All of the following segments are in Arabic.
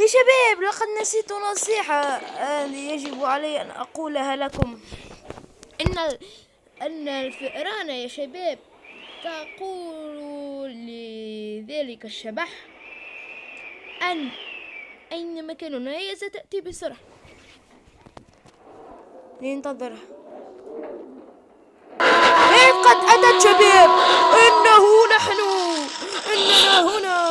يا شباب، لقد نسيت نصيحة يجب علي أن أقولها لكم. إن أن الفئران يا شباب تقول لذلك الشبح أن أين مكاننا، هي ستأتي بسرعة. لننتظرها. قد أتت شباب، إنه نحن، إننا هنا.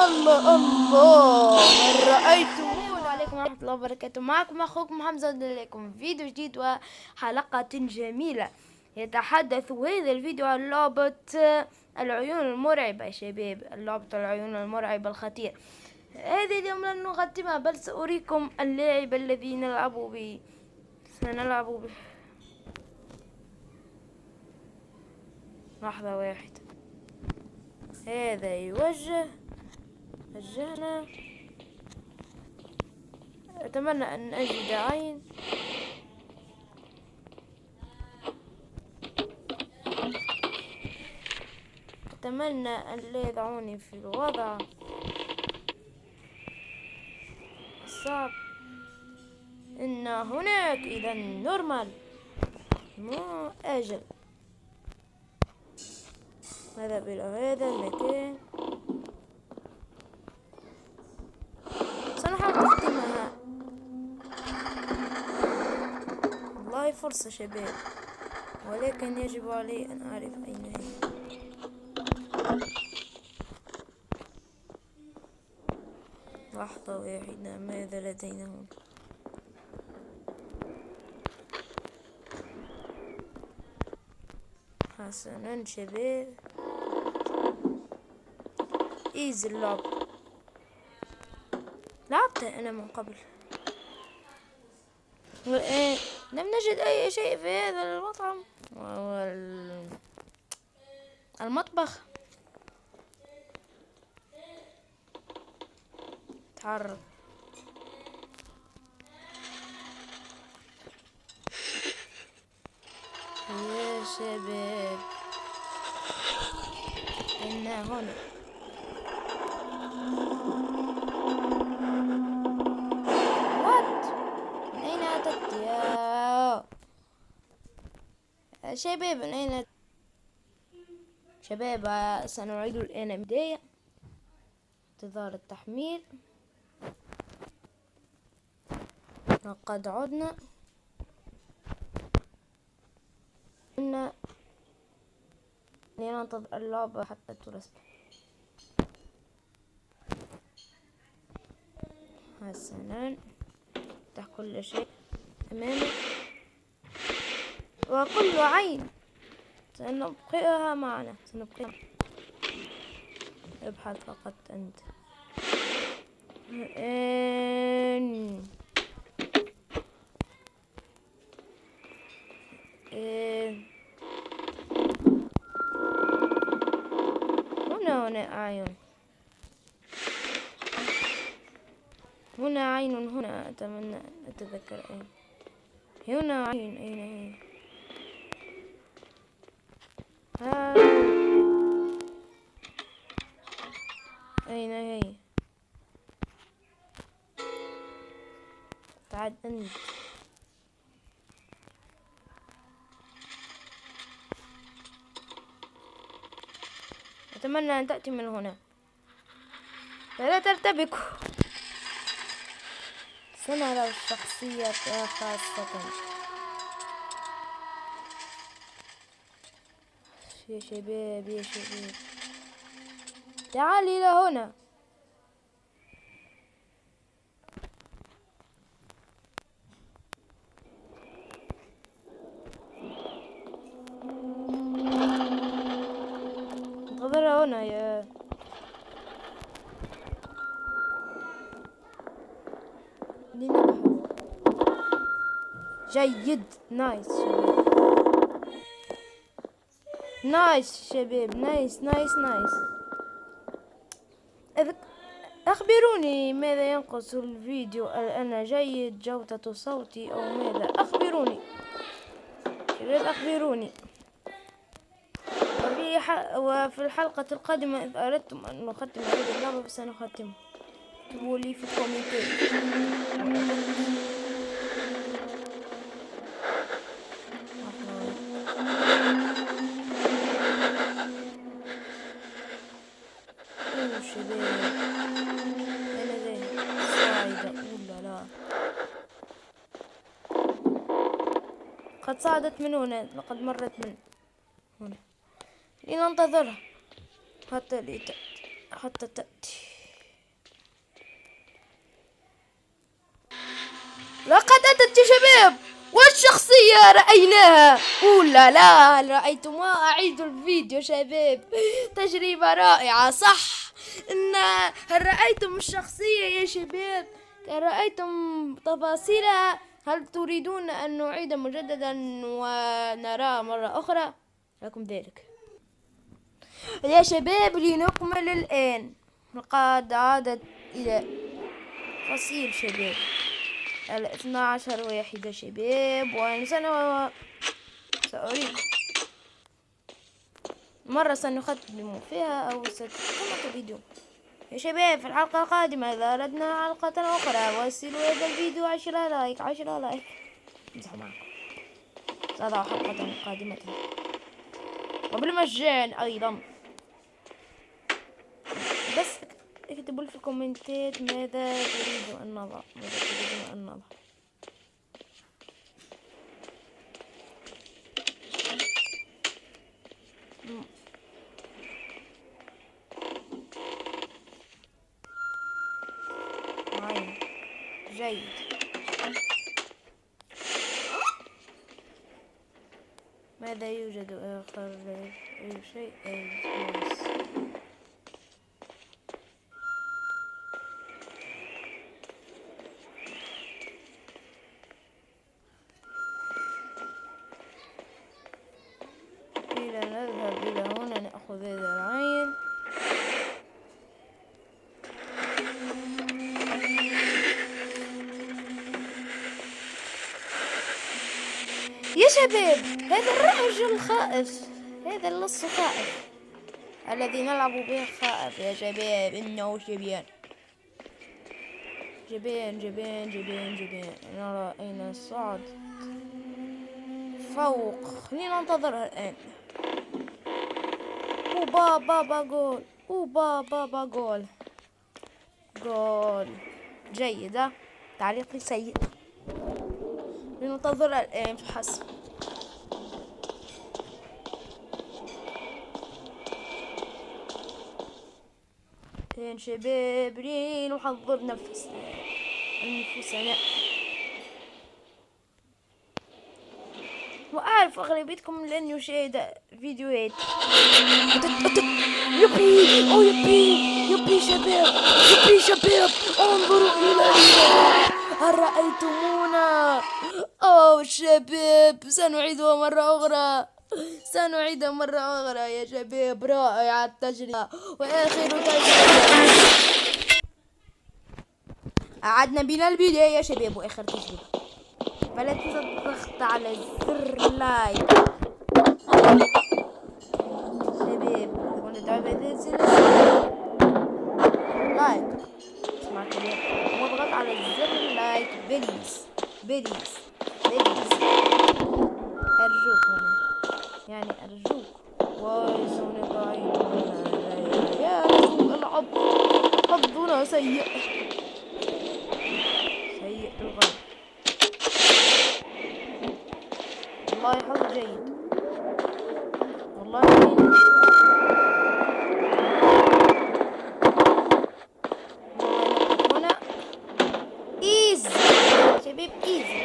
الله الله، هل رأيتم؟ السلام عليكم ورحمة الله وبركاته. معكم أخوكم حمزة، لكم فيديو جديد وحلقة جميلة. يتحدث هذا الفيديو عن لعبة العيون المرعبة يا شباب، لعبة العيون المرعبة الخطير. هذه اليوم لن نختمها، بل سأريكم اللاعب الذي نلعب به. سنلعب به. لحظة واحدة، هذا وجهنا. أتمنى أن أجد عين. أتمنى أن لا يضعوني في الوضع الصعب. إن هناك إذا نورمال، مو أجل. نذهب إلى هذا المكان. سنحاول تختيمها. والله فرصة شباب، ولكن يجب علي أن أعرف أين هي. لحظة واحدة، ماذا لدينا هنا؟ حسنا شباب، ايزي اللعب، لعبتها أنا من قبل والآن لم نجد أي شيء في هذا المطعم وهو المطبخ. تحرك يا شباب، إنا هنا. وات؟ من أين أتت يا شباب؟ من أين شباب؟ سنعيد الآن بداية انتظار التحميل. لقد عدنا. لننتظر اللعبة حتى ترسل. حسنا، افتح كل شيء أمامك وكل عين سنبقيها معنا. ابحث فقط أنت. هنا أعين، هنا عين، هنا أتمنى أن أتذكر أين. هنا عين، أين هي؟ أين هي؟ تعال أنت. أتمنى أن تأتي من هنا، فلا ترتبكوا. سنرى الشخصية خاصة. يا شباب يا شباب، تعال إلى هنا. انتظر هنا يا لنبحث. جيد، نايس شباب، نايس شباب، نايس نايس نايس. أخبروني ماذا ينقص الفيديو؟ أنا جيد جودة صوتي أو ماذا؟ أخبروني شباب، أخبروني. وفي الحلقة القادمة إذا أردتم أن نختم هذه اللعبة فسنختمها. اكتبوا لي في الكومنتات. اوه شباب، انا ذي صاعدة. اوه لا، قد صعدت من هنا، لقد مرت من هنا. لننتظرها حتى تأتي. لقد أتت يا شباب، والشخصية رأيناها. أولا لا، هل رأيتموها؟ أعيدوا الفيديو شباب، تجربة رائعة صح. هل رأيتم الشخصية يا شباب؟ هل رأيتم تفاصيلها؟ هل تريدون أن نعيد مجددا ونراها مرة أخرى؟ لكم ذلك يا شباب. لنكمل الآن، لقد عادت إلى فصيل شباب 12 واحدة شباب، سأريكم مرة سنختم فيها أو كما تريدون يا شباب. في الحلقة القادمة إذا أردنا حلقة أخرى وصلوا هذا الفيديو 10 لايك 10 لايك. امزح معكم، سأضع حلقة قادمة وبالمجان أيضا. بس اكتبوا لي في الكومنتات ماذا تريدون أن نضع. جيد. ماذا يوجد آخر؟ أي شيء إلى نذهب إلى هنا، نأخذ هذا العين. يا شباب، هذا الرجل خائف، هذا اللص خائف الذي نلعب به خائف يا شباب. إنه شبيان جبان جبان جبان جبان. نرى أين الصعد فوق. لننتظرها الآن. بابا جول، بابا جول. جول جيدة، تعليقي سيء. لننتظرها الآن فحسب. يا شباب لنحضر أنفسنا. وأعرف أغلبيتكم لن يشاهد فيديوهات. يبي أو يبي شباب، يبي شباب، انظروا إلينا. هل رأيتمونا؟ أوه شباب، سنعيدها مرة أخرى يا شباب. رائعة التجربة. وآخر تجربة أعدنا بنا البداية يا شباب. وآخر تجربة، فلا تنسى الضغط على زر لايك شباب. وندعو بهذا لايك، اسمع كلام، واضغط على زر لايك بليز. أرجوك يعني أرجوك. ويسون بعيد يا رسول العب. حظنا سيء للغاية. والله حظ جيد، والله هنا ايزي شباب، ايزي.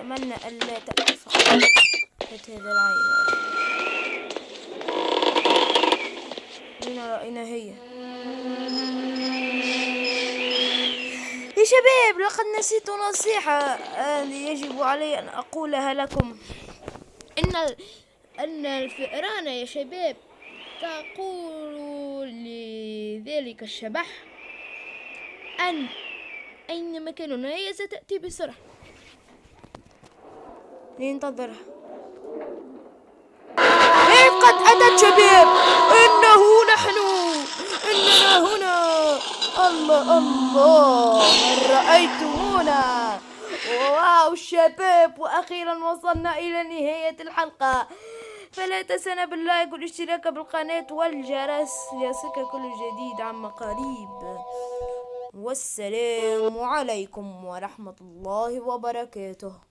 أتمنى ألا تأتي فقط هذا العين. أين هي؟ يا شباب، لقد نسيت نصيحة يجب علي أن أقولها لكم. أن الفئران يا شباب تقول لذلك الشبح أين مكاننا، هي ستأتي بسرعة لننتظرها. قد أتت شباب، إننا هنا. الله الله، هل رأيتمونا؟ واو شباب، وأخيرا وصلنا إلى نهاية الحلقة. فلا تنسوا باللايك والاشتراك بالقناة والجرس ليصلك كل جديد عما قريب. والسلام عليكم ورحمة الله وبركاته.